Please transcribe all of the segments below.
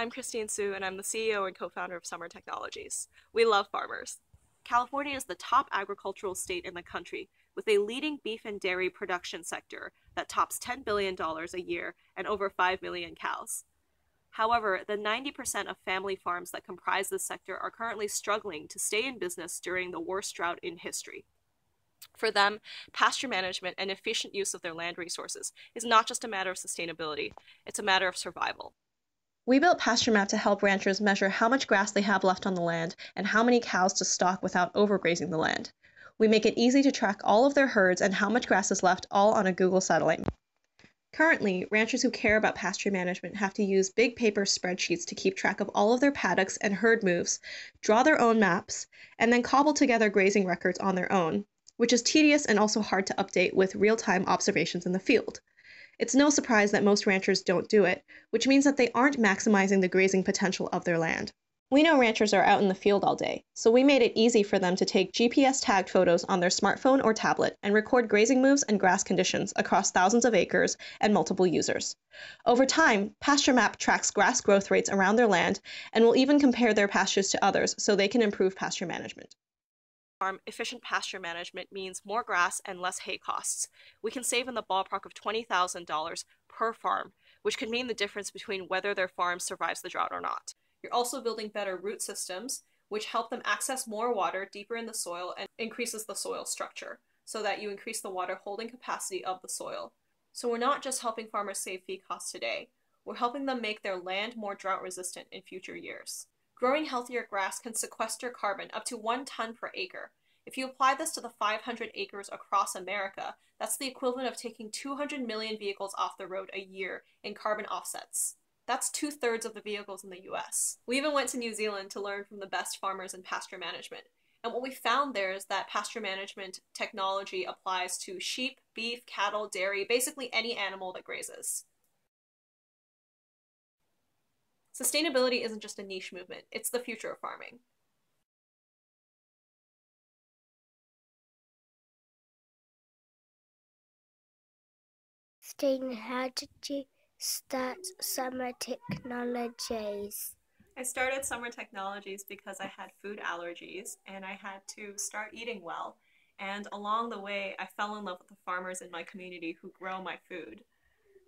I'm Christine Su, and I'm the CEO and co-founder of Summer Technologies. We love farmers. California is the top agricultural state in the country, with a leading beef and dairy production sector that tops $10 billion a year and over 5 million cows. However, the 90% of family farms that comprise this sector are currently struggling to stay in business during the worst drought in history. For them, pasture management and efficient use of their land resources is not just a matter of sustainability, it's a matter of survival. We built PastureMap to help ranchers measure how much grass they have left on the land and how many cows to stock without overgrazing the land. We make it easy to track all of their herds and how much grass is left, all on a Google satellite. Currently, ranchers who care about pasture management have to use big paper spreadsheets to keep track of all of their paddocks and herd moves, draw their own maps, and then cobble together grazing records on their own, which is tedious and also hard to update with real-time observations in the field. It's no surprise that most ranchers don't do it, which means that they aren't maximizing the grazing potential of their land. We know ranchers are out in the field all day, so we made it easy for them to take GPS-tagged photos on their smartphone or tablet and record grazing moves and grass conditions across thousands of acres and multiple users. Over time, PastureMap tracks grass growth rates around their land and will even compare their pastures to others so they can improve pasture management. Efficient pasture management means more grass and less hay costs. We can save in the ballpark of $20,000 per farm, which could mean the difference between whether their farm survives the drought or not. You're also building better root systems, which help them access more water deeper in the soil and increases the soil structure, so that you increase the water holding capacity of the soil. So we're not just helping farmers save feed costs today, we're helping them make their land more drought resistant in future years. Growing healthier grass can sequester carbon up to 1 ton per acre. If you apply this to the 500 acres across America, that's the equivalent of taking 200 million vehicles off the road a year in carbon offsets. That's 2/3 of the vehicles in the US. We even went to New Zealand to learn from the best farmers in pasture management. And what we found there is that pasture management technology applies to sheep, beef, cattle, dairy, basically any animal that grazes. Sustainability isn't just a niche movement, it's the future of farming. Christine, how did you start Summer Technologies? I started Summer Technologies because I had food allergies and I had to start eating well. And along the way, I fell in love with the farmers in my community who grow my food.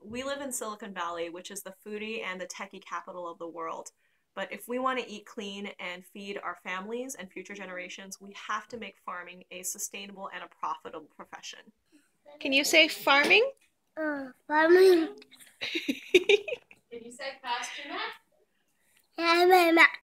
We live in Silicon Valley, which is the foodie and the techie capital of the world. But if we want to eat clean and feed our families and future generations, we have to make farming a sustainable and a profitable profession. Can you say farming? Farming. Did you say PastureMap? Yeah,